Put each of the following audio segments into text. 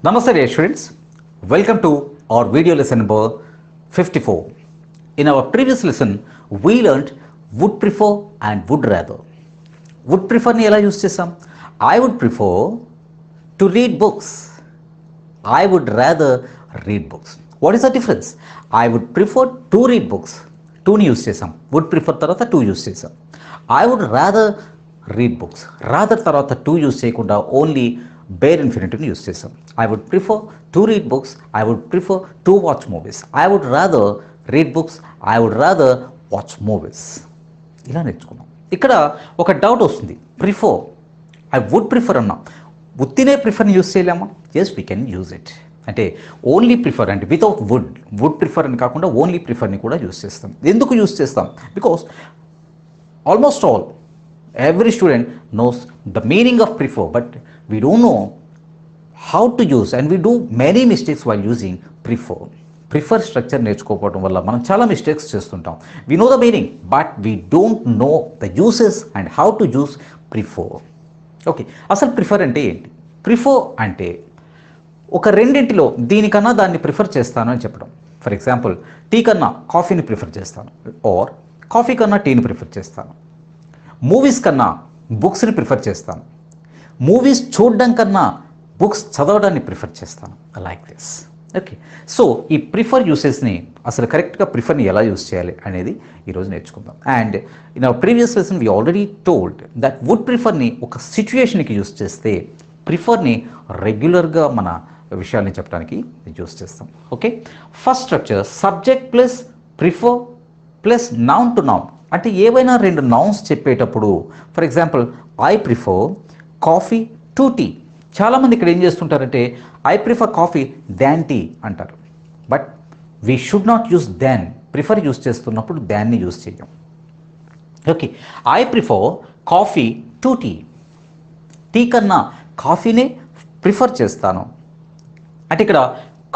Namaste dear students, welcome to our video lesson number 54. In our previous lesson, we learnt would prefer and would rather. Would prefer ni ela use chesam? I would prefer to read books. I would rather read books. What is the difference? I would prefer to read books. To ni use chesam. Would prefer tarvata to use chesam. I would rather read books. Rather tarvata to use cheyakunda only bare infinitive use చేసాం. I would prefer to read books, I would prefer to watch movies, I would rather read books, I would rather watch movies. ఇలా నేర్చుకున్నాం. ఇక్కడ ఒక doubt వస్తుంది, prefer I would prefer అన్నా, ఉత్తినే ప్రిఫర్ని use చేయలేమా? Yes, we can use it. అంటే ఓన్లీ ప్రిఫర్ అంటే వితౌట్ వుడ్ ప్రిఫర్ అని కాకుండా ఓన్లీ ప్రిఫర్ని కూడా యూస్ చేస్తాం. ఎందుకు యూస్ చేస్తాం? Because almost all every student knows the meaning of prefer, but we don't know how to use, and we do many mistakes while using prefer structure నేర్చుకోకపోవడం వల్ల మనం చాలా mistakes చేస్తుంటాం. we know the meaning but we don't know the uses and how to use prefer. Okay, అసలు prefer అంటే ఏంటి? Prefer అంటే ఒక రెండింటిలో దీనికన్నా దాన్ని ప్రిఫర్ చేస్తాను అని చెప్పడం. ఫర్ ఎగ్జాంపుల్, టీ కన్నా కాఫీని ప్రిఫర్ చేస్తాను, ఆర్ కాఫీ కన్నా టీని ప్రిఫర్ చేస్తాను. మూవీస్ కన్నా బుక్స్ని ప్రిఫర్ చేస్తాను, మూవీస్ చూడడం కన్నా బుక్స్ చదవడాన్ని ప్రిఫర్ చేస్తాను, లైక్ దిస్. ఓకే, సో ఈ ప్రిఫర్ యూసెస్ని అసలు కరెక్ట్గా ప్రిఫర్ని ఎలా యూస్ చేయాలి అనేది ఈరోజు నేర్చుకుందాం. And in our previous lesson we already told that would ప్రిఫర్ని ఒక సిచ్యుయేషన్కి యూస్ చేస్తే ప్రిఫర్ని రెగ్యులర్గా మన విషయాల్ని చెప్పడానికి యూస్ చేస్తాం. Okay, first structure subject plus prefer plus noun to noun. అంటే ఏవైనా రెండు నౌన్స్ చెప్పేటప్పుడు, for example I prefer coffee to tea. చాలామంది ఇక్కడ ఏం చేస్తుంటారంటే I prefer coffee than tea అంటారు. But we should not use than. Prefer use చేస్తున్నప్పుడు దాన్ని యూస్ చేయం. Okay, I prefer coffee to tea. Tea కన్నా కాఫీనే ప్రిఫర్ చేస్తాను అంటే ఇక్కడ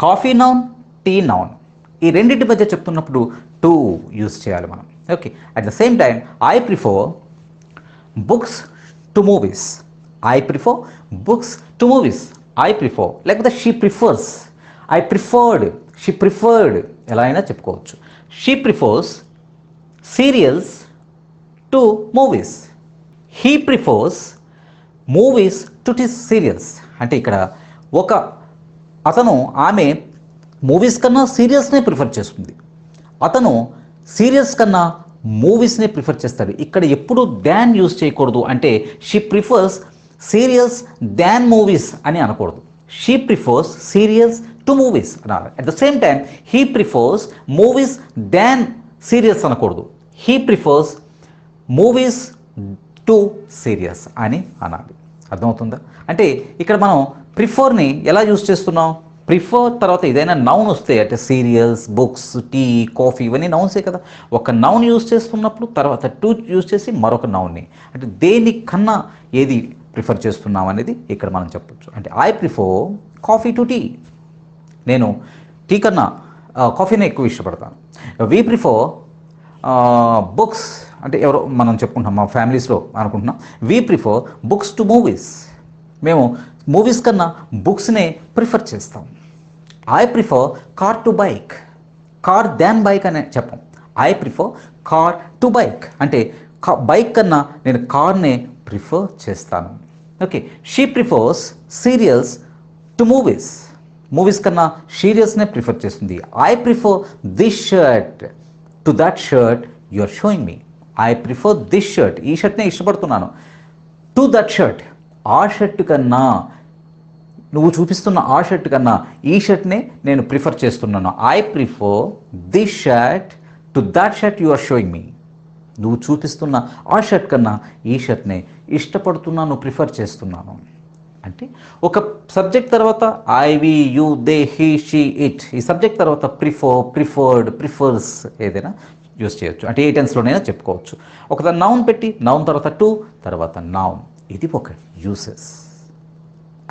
కాఫీ నౌన్, టీ నౌన్, ఈ రెండింటి మధ్య చెప్తున్నప్పుడు టు యూస్ చేయాలి మనం. Okay, at the same time I prefer books to movies. I prefer books to movies. I prefer లేకపోతే she prefers, I preferred, she preferred, ఎలా అయినా చెప్పుకోవచ్చు. She prefers serials to movies. He prefers movies to serials. అంటే ఇక్కడ ఒక అతను, ఆమె movies కన్నా సీరియల్స్నే ప్రిఫర్ చేస్తుంది, అతను సీరియల్స్ కన్నా మూవీస్నే ప్రిఫర్ చేస్తాడు. ఇక్కడ ఎప్పుడు దాన్ యూస్ చేయకూడదు. అంటే she prefers serials than movies అని అనకూడదు. She prefers serials to movies అనాలి. At the same time he prefers movies than serials అనకూడదు. He prefers movies to serials అని అనాలి. అర్థమవుతుందా? అంటే ఇక్కడ మనం ప్రిఫర్ని ఎలా యూస్ చేస్తున్నాం? ప్రిఫర్ తర్వాత ఏదైనా నౌన్ వస్తే, అంటే సీరియల్స్, బుక్స్, టీ, కాఫీ, ఇవన్నీ నౌన్సే కదా. ఒక నౌన్ యూస్ చేస్తున్నప్పుడు తర్వాత టు యూస్ చేసి మరొక నౌన్ని, అంటే దేనికన్నా ఏది ప్రిఫర్ చేస్తున్నాం అనేది ఇక్కడ మనం చెప్పొచ్చు. అంటే I prefer coffee to tea. నేను టీ కన్నా కాఫీనే ఎక్కువ ఇష్టపడతాను. వీ ప్రిఫర్ బుక్స్, అంటే ఎవరో మనం చెప్పుకుంటున్నాం, మా ఫ్యామిలీస్లో అనుకుంటున్నాం, we prefer books to movies. మేము మూవీస్ కన్నా బుక్స్నే ప్రిఫర్ చేస్తాం. I prefer car to bike. Car than bike అనే చెప్పం. I prefer car to bike అంటే బైక్ కన్నా నేను కార్నే ప్రిఫర్ చేస్తాను. Okay, she prefers serials to movies. Movies కన్నా సీరియల్స్నే ప్రిఫర్ చేస్తుంది. I prefer this shirt to that shirt you are showing me. I prefer this shirt, ఈ షర్ట్నే ఇష్టపడుతున్నాను, టు దట్ షర్ట్, ఆ షర్ట్ కన్నా, నువ్వు చూపిస్తున్న ఆ షర్ట్ కన్నా ఈ షర్ట్నే నేను ప్రిఫర్ చేస్తున్నాను. I prefer this shirt to that shirt you are showing me. నువ్వు చూపిస్తున్న ఆ షర్ట్ కన్నా ఈ షర్ట్నే ఇష్టపడుతున్నాను, ప్రిఫర్ చేస్తున్నాను. అంటే ఒక సబ్జెక్ట్ తర్వాత I, we, you, they, he, she, it, ఈ సబ్జెక్ట్ తర్వాత ప్రిఫర్, ప్రిఫర్డ్, ప్రిఫర్స్ ఏదైనా యూస్ చేయొచ్చు. అంటే ఏ టెన్స్లోనైనా చెప్పుకోవచ్చు. ఒక నౌన్ పెట్టి నౌన్ తర్వాత టు తర్వాత నౌన్, ఇది ఒక uses.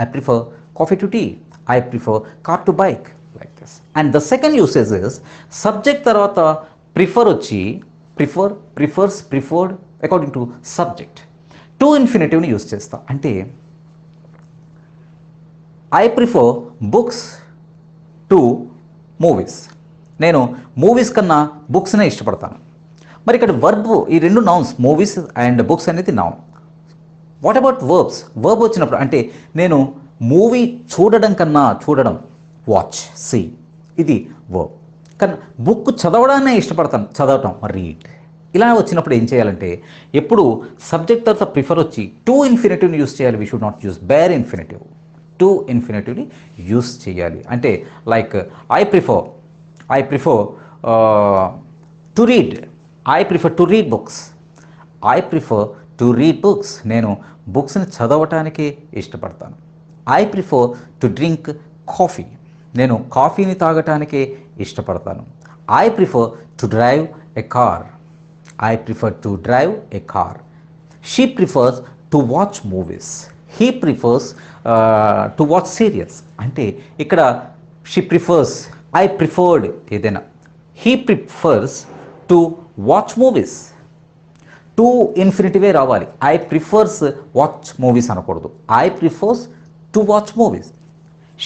I prefer coffee to tea. I prefer car to bike, like this. And the second usage is subject తర్వాత prefer వచ్చి prefer, prefers, preferred according to subject. To ఇన్ఫినిటివ్ని use చేస్తాం. అంటే I prefer books to movies. నేను movies కన్నా బుక్స్నే ఇష్టపడతాను. మరి ఇక్కడ వర్బ్, ఈ రెండు నౌన్స్, మూవీస్ అండ్ బుక్స్ అనేది noun. What about verbs? Verb వచ్చినప్పుడు అంటే నేను మూవీ చూడడం, వాచ్, సీ, ఇది వర్బ్. కానీ బుక్ చదవడాన్నే ఇష్టపడతాను, చదవటం, రీడ్. ఇలా వచ్చినప్పుడు ఏం చేయాలంటే ఎప్పుడు సబ్జెక్ట్ తర్వాత ప్రిఫర్ వచ్చి టు ఇన్ఫినిటివ్ని యూస్ చేయాలి. We should not use bare infinitive. To ఇన్ఫినిటివ్ని యూస్ చేయాలి. అంటే like I prefer to read. I prefer to read books. I prefer to read books. నేను బుక్స్ని చదవటానికి ఇష్టపడతాను. I prefer to drink coffee. నేను కాఫీని తాగటానికి ఇష్టపడతాను. I prefer to drive a car. I prefer to drive a car. She prefers to watch movies. He prefers to watch serials. అంటే ఇక్కడ షీ ప్రిఫర్స్, ఐ ప్రిఫర్డ్ ఏదైనా, he prefers to watch movies. To ఇన్ఫినిటివే రావాలి. I prefers watch movies అనకూడదు. I prefers to watch movies.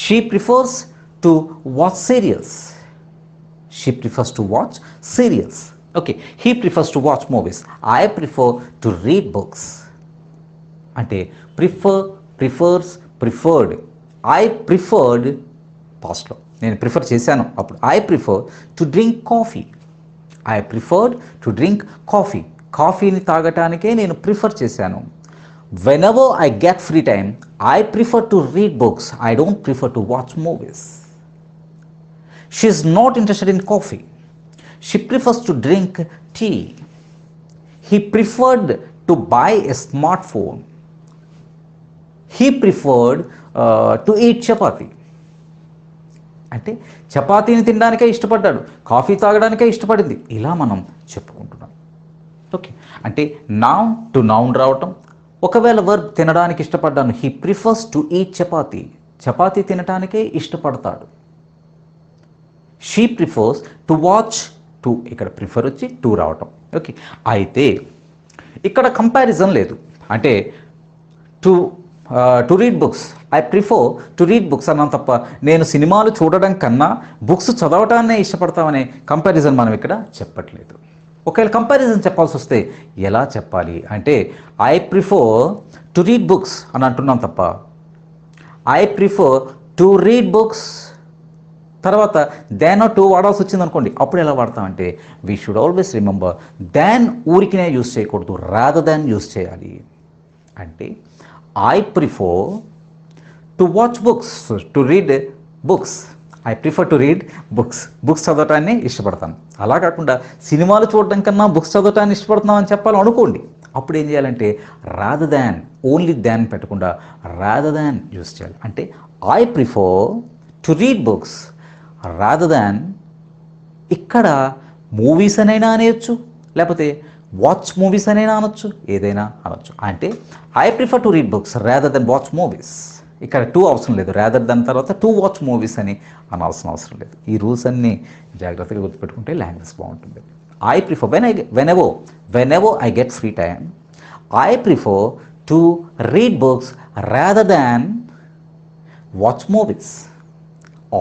She prefers to watch serials. She prefers to watch serials. Okay, he prefers to watch movies. I prefer to read books. అంటే prefer, prefers, preferred. I preferred పాస్ట్లో, నేను prefer చేశాను అప్పుడు. I prefer to drink coffee. I preferred to drink coffee. కాఫీని తాగటానికే నేను prefer చేశాను. Whenever I get free time I prefer to read books. I don't prefer to watch movies. She is not interested in coffee. She prefers to drink tea. He preferred to buy a smart phone. He preferred to eat chapati. అంటే చపాతీని తినడానికే ఇష్టపడ్డాడు, coffee తాగడానికే ఇష్టపడింది. ఇలా మనం చెప్పుకుంటున్నాం. Okay, అంటే noun to noun రావటం. ఒకవేళ వర్బ్ తినడానికి ఇష్టపడ్డాను, he prefers to eat chapati. Chapati తినడానికే ఇష్టపడతాడు. She prefers to watch, to ఇక్కడ ప్రిఫర్ వచ్చి టు రావటం. ఓకే, అయితే ఇక్కడ కంపారిజన్ లేదు. అంటే to read books, I prefer to read books అన్నాను తప్ప నేను సినిమాలు చూడడం కన్నా బుక్స్ చదవటాన్నే ఇష్టపడతామనే కంపారిజన్ మనం ఇక్కడ చెప్పట్లేదు. ఒకవేళ కంపారిజన్ చెప్పాల్సి వస్తే ఎలా చెప్పాలి అంటే I prefer to read books అని అంటున్నాం తప్ప I prefer to read books తర్వాత దెన్ టు వాడాల్సి వచ్చింది అనుకోండి, అప్పుడు ఎలా వాడతామంటే we should always remember then ఊరికినే యూస్ చేయకూడదు, రాదర్ దాన్ యూస్ చేయాలి. అంటే I prefer to watch books, to read books. I prefer to read books. Books చదవటాన్ని ఇష్టపడతాను. అలా కాకుండా సినిమాలు చూడటం కన్నా బుక్స్ చదవటాన్ని ఇష్టపడుతున్నాం అని చెప్పాలని అనుకోండి, అప్పుడు ఏం చేయాలంటే రాదర్ దాన్, ఓన్లీ దాన్ పెట్టకుండా రాదర్ దాన్ యూస్ చేయాలి. అంటే I prefer to read books rather దాన్, ఇక్కడ మూవీస్ అనైనా అనేయచ్చు, లేకపోతే వాచ్ మూవీస్ అనైనా అనొచ్చు, ఏదైనా అనొచ్చు. అంటే I prefer to read books rather than watch movies. ఇక్కడ టూ అవసరం లేదు, రాదర్ దాని తర్వాత టు వాచ్ మూవీస్ అని అనాల్సిన అవసరం లేదు. ఈ రూల్స్ అన్నీ జాగ్రత్తగా గుర్తుపెట్టుకుంటే లాంగ్వేజ్ బాగుంటుంది. I prefer whenever I get free time I prefer to read books rather than watch movies.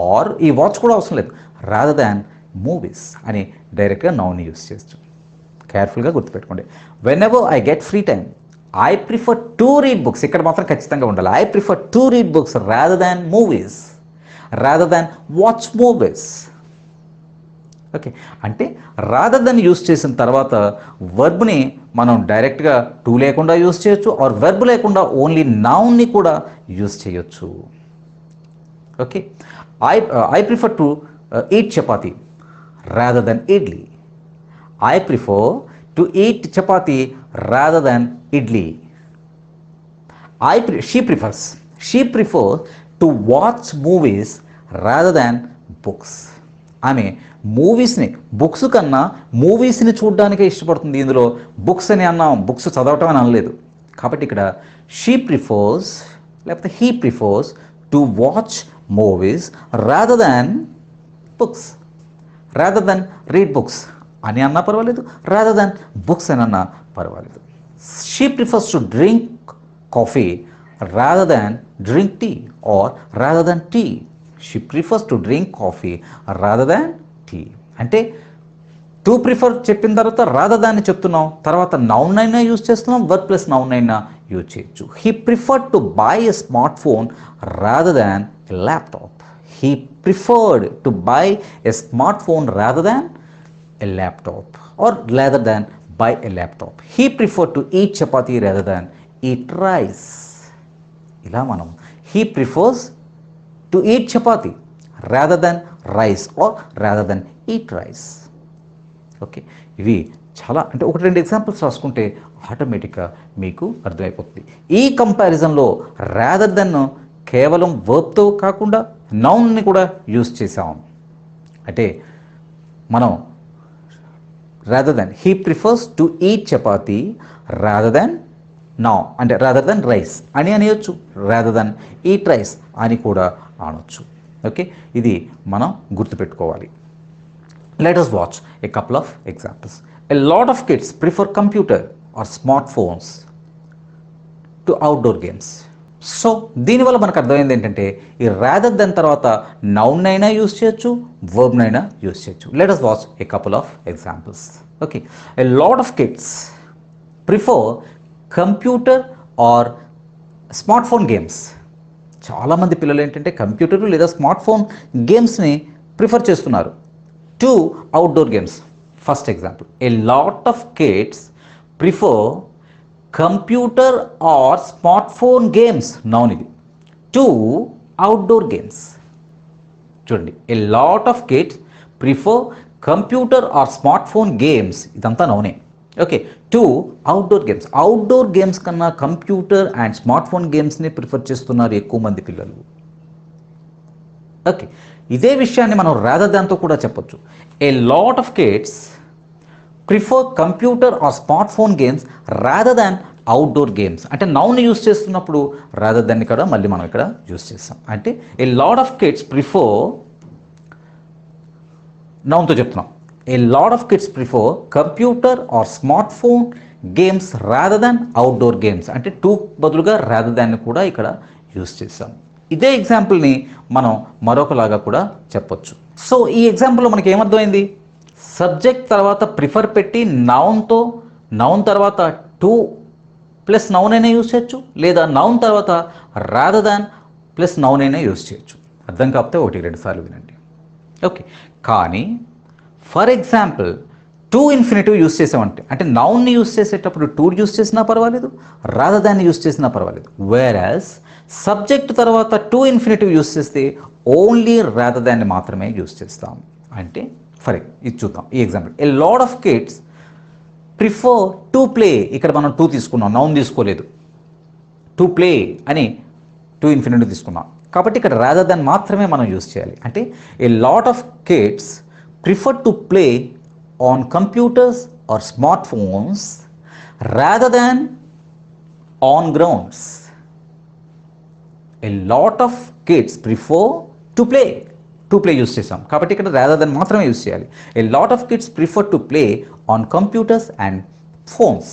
Or ఈ వాచ్ కూడా అవసరం లేదు, రాదర్ దాన్ మూవీస్ అని డైరెక్ట్గా నౌన్ యూస్ చేయొచ్చు. కేర్ఫుల్గా గుర్తుపెట్టుకోండి. Whenever I get free time I prefer to read books, ఇక్కడ మాత్రం ఖచ్చితంగా ఉండాలి. I prefer to read books rather than movies, rather than watch movies. Okay, అంటే రాదర్ దాన్ యూస్ చేసిన తర్వాత వర్బ్ని మనం డైరెక్ట్గా టు లేకుండా యూస్ చేయొచ్చు, ఆర్ వెర్బ్ లేకుండా ఓన్లీ నౌన్ని కూడా యూస్ చేయొచ్చు. Okay, I prefer to eat chapati rather than idli. I prefer to eat chapati rather than idli. She prefers to watch movies rather than books. ఆమె మూవీస్ని బుక్స్ కన్నా మూవీస్ని చూడడానికే ఇష్టపడుతుంది. ఇందులో బుక్స్ అని అన్నాం, బుక్స్ చదవటం అని అనలేదు. కాబట్టి ఇక్కడ షీ ప్రిఫర్స్ లేకపోతే he prefers to watch movies rather than books, rather than read books అని అన్నా పర్వాలేదు, రాదర్ దాన్ బుక్స్ అని అన్నా పర్వాలేదు. She prefers to drink coffee rather than drink tea or rather than tea. She prefers to drink coffee rather than tea. అంటే to prefer చెప్పిన తర్వాత rather దాన్ని చెప్తున్నాం, తర్వాత నౌన్ అయినా యూజ్ చేస్తున్నాం, వర్బ్ ప్లస్ నౌన్ అయినా యూజ్ చేయొచ్చు. He preferred to buy a smart phone rather than a laptop. He preferred to buy a smart phone rather than a laptop or rather than by a laptop. He preferred to eat chapati rather than eat rice. ఇలా మనం he prefers to eat chapati rather than rice or rather than eat rice. Okay, ఇవి చాలా అంటే ఒకటి రెండు examples రాసుకుంటే ఆటోమేటిక్గా మీకు అర్థమైపోతుంది. ఈ కంపారిజన్లో రాదర్ దెన్ కేవలం వర్బ్తో కాకుండా నౌన్ని కూడా యూజ్ చేసాం. అంటే మనం rather than he prefers to eat chapati rather than now అంటే రాదర్ దెన్ రైస్ అని అనేయొచ్చు, రాదర్ దెన్ ఈట్ రైస్ అని కూడా అనొచ్చు. ఓకే, ఇది మనం గుర్తుపెట్టుకోవాలి. Let us watch a couple of examples. A lot of kids prefer computer or smartphones to outdoor games. So దీనివల్ల మనకు అర్థమైంది ఏంటంటే ఈ రాదర్ దెన్ తర్వాత నౌన్ అయినా యూజ్ చేయొచ్చు, వర్బ్ అయినా యూజ్ చేయొచ్చు. Let us watch a couple of examples. Okay, a lot of kids prefer computer or smartphone games. చాలామంది పిల్లలు ఏంటంటే కంప్యూటర్ లేదా స్మార్ట్ ఫోన్ గేమ్స్ని ప్రిఫర్ చేస్తున్నారు to outdoor games. First example, a lot of kids prefer computer or smartphone games noun ఇది to outdoor games. చూడండి, a lot of kids prefer computer or smartphone games ఇదంతా నౌనే. Okay, to outdoor games. Outdoor games కన్నా computer and smart phone గేమ్స్ని prefer చేస్తున్నారు ఎక్కువ మంది పిల్లలు. ఓకే, ఇదే విషయాన్ని మనం రాదర్ దాన్తో కూడా చెప్పొచ్చు. A lot of kids prefer computer or smart phone games rather than outdoor games. అంటే నౌన్ యూస్ చేస్తున్నప్పుడు రాదర్ దాన్ని కూడా మళ్ళీ మనం ఇక్కడ యూస్ చేస్తాం. అంటే a lot of kids prefer నౌన్తో చెప్తున్నాం. A lot of kids prefer computer or smart phone games rather than outdoor games. అంటే టూ బదులుగా రాదర్ దాన్ని కూడా ఇక్కడ యూస్ చేస్తాం. ఇదే ఎగ్జాంపుల్ని మనం మరొకలాగా కూడా చెప్పొచ్చు. సో ఈ ఎగ్జాంపుల్లో మనకి ఏమర్థమైంది? సబ్జెక్ట్ తర్వాత ప్రిఫర్ పెట్టి నౌన్తో, నౌన్ తర్వాత టు ప్లస్ నౌన్ అయినా యూజ్ చేయొచ్చు, లేదా నౌన్ తర్వాత రాదర్ దాన్ ప్లస్ నౌన్ అయినా యూజ్ చేయొచ్చు. అర్థం కాకపోతే ఒకటి రెండు సార్లు వినండి. ఓకే, కానీ for example to infinitive use చేసామంటే అంటే నౌన్ని యూజ్ చేసేటప్పుడు టు యూజ్ చేసినా పర్వాలేదు, రాదర్ దాన్ని యూజ్ చేసినా పర్వాలేదు. వేరస్ సబ్జెక్ట్ తర్వాత టు ఇన్ఫినిటివ్ యూజ్ చేస్తే ఓన్లీ రాదర్ దాన్ని మాత్రమే యూజ్ చేస్తాం. అంటే ఫర్ ఇది చూద్దాం ఈ example. A lot of kids prefer to play. ఇక్కడ మనం టు తీసుకున్నాం, నౌన్ తీసుకోలేదు. టు ప్లే అని టు ఇన్ఫినిటివ్ తీసుకున్నాం కాబట్టి ఇక్కడ రాదర్ దాన్ మాత్రమే మనం యూజ్ చేయాలి. అంటే a lot of kids prefer to play on computers or smartphones rather than on grounds. A lot of kids prefer to play. To play use చేసాం కాబట్టి ఇక్కడ rather than మాత్రమే యూస్ చేయాలి. A lot of kids prefer to play on computers and phones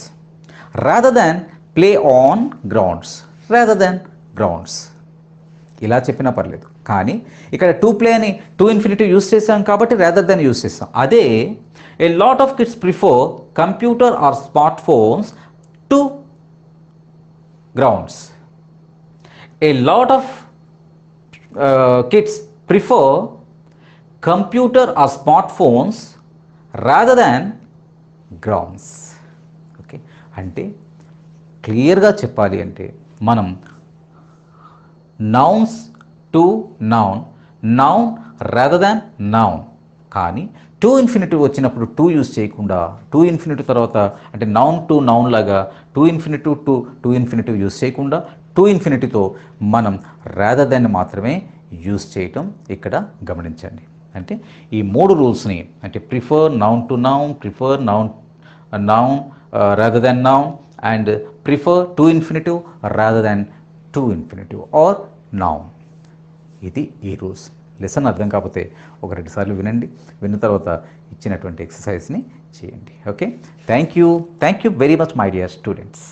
rather than play on grounds. Rather than grounds. ఇలా చెప్పినా పర్లేదు, కానీ ఇక్కడ టు ప్లే అని టు ఇన్ఫినిటివ్ యూస్ చేసాం కాబట్టి రాదర్ దాన్ యూస్ చేస్తాం. అదే ఏ lot of kids prefer computer or smart phones to grounds. A lot of kids prefer computer or smart phones rather than grounds. Okay, అంటే క్లియర్గా చెప్పాలి అంటే మనం nouns to noun, noun rather than noun, కానీ to infinitive వచ్చినప్పుడు to use చేయకుండా to infinitive తర్వాత అంటే నౌన్ టు నౌన్ లాగా to infinitive to to infinitive use చేయకుండా టు ఇన్ఫినిటీతో మనం రాదర్ దాన్ని మాత్రమే యూజ్ చేయటం ఇక్కడ గమనించండి. అంటే ఈ మూడు రూల్స్ని అంటే prefer noun to noun, prefer noun rather than noun and prefer to infinitive rather than to infinitive or noun. ఇది ఈ రూల్స్. లెసన్ అర్థం కాకపోతే ఒక రెండు సార్లు వినండి, విన్న తర్వాత ఇచ్చినటువంటి ఎక్సర్సైజ్ని చేయండి. Okay, thank you very much my dear students.